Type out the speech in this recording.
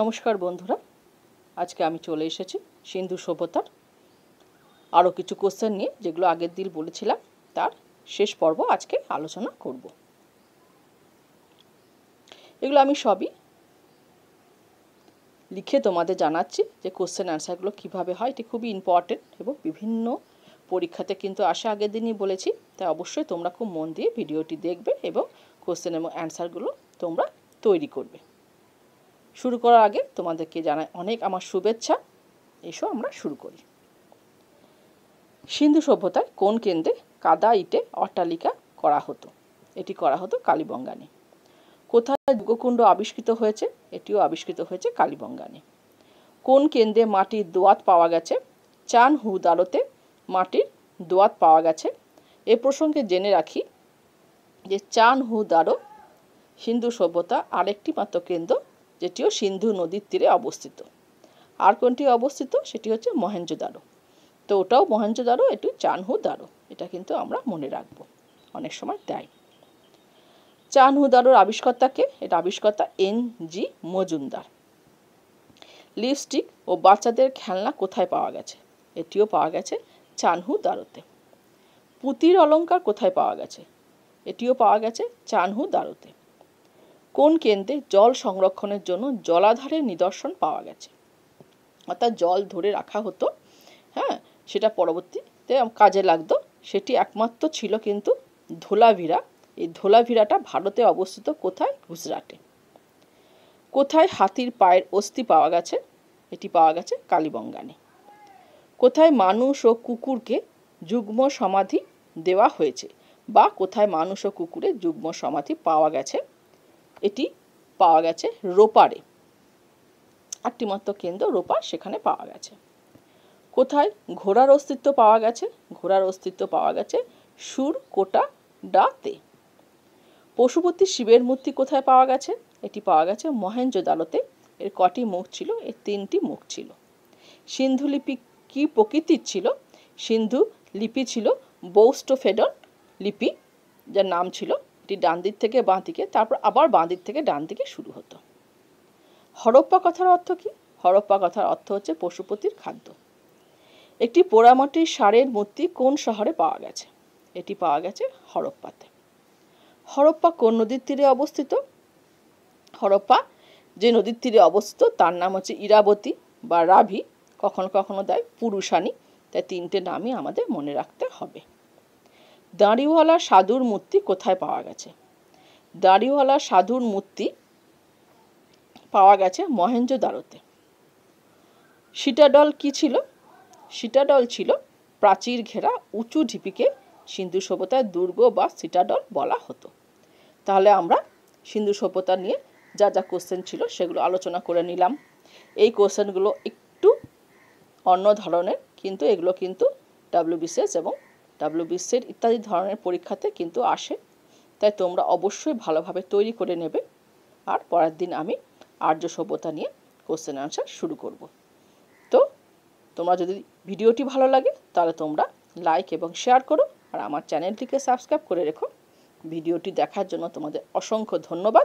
নমস্কার বন্ধুরা, আজকে আমি চলে এসেছি সিন্ধু সভ্যতার আরও কিছু কোশ্চেন নিয়ে, যেগুলো আগের দিন বলেছিলাম তার শেষ পর্ব আজকে আলোচনা করব। এগুলো আমি সবই লিখে তোমাদের জানাচ্ছি যে কোশ্চেন অ্যান্সারগুলো কীভাবে হয়। এটি খুবই ইম্পর্টেন্ট এবং বিভিন্ন পরীক্ষাতে কিন্তু আসে, আগের দিনই বলেছি। তাই অবশ্যই তোমরা খুব মন দিয়ে ভিডিওটি দেখবে এবং কোশ্চেন এবং অ্যান্সারগুলো তোমরা তৈরি করবে। শুরু করার আগে তোমাদেরকে জানাই অনেক আমার শুভেচ্ছা। এসো আমরা শুরু করি। সিন্ধু সভ্যতায় কোন কেন্দ্রে কাদা ইটে অট্টালিকা করা হতো? এটি করা হতো কালীবঙ্গানে। কোথায় যজ্ঞকুণ্ড আবিষ্কৃত হয়েছে? এটিও আবিষ্কৃত হয়েছে কালীবঙ্গানে। কোন কেন্দ্রে মাটির দোয়াত পাওয়া গেছে? চান হু দারোতে মাটির দোয়াত পাওয়া গেছে। এ প্রসঙ্গে জেনে রাখি যে চান হু দারো সিন্ধু সভ্যতা আরেকটি মাত্র কেন্দ্র, যেটিও সিন্ধু নদীর তীরে অবস্থিত। আর কোনটি অবস্থিত? সেটি হচ্ছে মহেঞ্জোদারো। তো ওটাও মহেঞ্জোদারো, এটি চানহু দারো। এটা কিন্তু আমরা মনে রাখবো, অনেক সময় দেয়। চানহু দারোর আবিষ্কর্তাকে? এটা আবিষ্কর্তা N.G. মজুমদার। লিপস্টিক ও বাচ্চাদের খেলনা কোথায় পাওয়া গেছে? এটিও পাওয়া গেছে চানহু দারোতে। পুঁতির অলঙ্কার কোথায় পাওয়া গেছে? এটিও পাওয়া গেছে চানহু দারোতে। কোন কেন্দ্রে জল সংরক্ষণের জন্য জলাধারের নিদর্শন পাওয়া গেছে? অর্থাৎ জল ধরে রাখা হতো, হ্যাঁ, সেটা পরবর্তীতে কাজে লাগতো। সেটি একমাত্র ছিল কিন্তু ধোলাভিরা। এই ধোলাভিরাটা ভারতে অবস্থিত। কোথায়? গুজরাটে। কোথায় হাতির পায়ের অস্থি পাওয়া গেছে? এটি পাওয়া গেছে কালীবঙ্গানে। কোথায় মানুষ ও কুকুরকে যুগ্ম সমাধি দেওয়া হয়েছে, বা কোথায় মানুষ ও কুকুরের যুগ্ম সমাধি পাওয়া গেছে? এটি পাওয়া গেছে রোপারে। একটি মাত্র কেন্দ্র রোপার, সেখানে পাওয়া গেছে। কোথায় ঘোড়ার অস্তিত্ব পাওয়া গেছে? ঘোড়ার অস্তিত্ব পাওয়া গেছে সুরকোটা ডাতে। পশুপতি শিবের মূর্তি কোথায় পাওয়া গেছে? এটি পাওয়া গেছে মহেঞ্জোদারোতে। এর কটি মুখ ছিল? এর 3টি মুখ ছিল। সিন্ধু লিপি কি প্রকৃতির ছিল? সিন্ধু লিপি ছিল বৌস্টোফেডন লিপি, যার নাম ছিল। এটি ডান দিক থেকে বাঁ দিকে, তারপর আবার বাঁ দিক থেকে ডান দিকে শুরু হতো। হরপ্পা কথার অর্থ কি? হরপ্পা কথার অর্থ হচ্ছে পশুপতির খাদ্য। একটি পোড়ামাটির ষাঁড়ের মূর্তি কোন শহরে পাওয়া গেছে? এটি পাওয়া গেছে হরপ্পাতে। হরপ্পা কোন নদীর তীরে অবস্থিত? হরপ্পা যে নদীর তীরে অবস্থিত তার নাম হচ্ছে ইরাবতী বা রাভি, কখনো কখনো দেয় পুরুষানী। তাই 3টে নামই আমাদের মনে রাখতে হবে। দাঁড়িওয়ালা সাধুর মূর্তি কোথায় পাওয়া গেছে? দাঁড়িওয়ালা সাধুর মূর্তি পাওয়া গেছে মহেঞ্জোদারোতে। সিটাডল কি ছিল? সিটাডল ছিল প্রাচীর ঘেরা উঁচু ঢিপিকে সিন্ধু সভ্যতার দুর্গ বা সিটাডল বলা হতো। তাহলে আমরা সিন্ধু সভ্যতা নিয়ে যা যা কোশ্চেন ছিল সেগুলো আলোচনা করে নিলাম। এই কোশ্চেনগুলো একটু অন্য ধরনের, কিন্তু এগুলো কিন্তু WBCS এবং WBCS ইত্যাদি ধরনের পরীক্ষাতে কিন্তু আসে। তাই তোমরা অবশ্যই ভালোভাবে তৈরি করে নেবে। আর পরের দিন আমি আর্য সভ্যতা নিয়ে কোশ্চেন আনসার শুরু করব। তো তোমরা যদি ভিডিওটি ভালো লাগে তাহলে তোমরা লাইক এবং শেয়ার করো, আর আমার চ্যানেলটিকে সাবস্ক্রাইব করে রেখো। ভিডিওটি দেখার জন্য তোমাদের অসংখ্য ধন্যবাদ।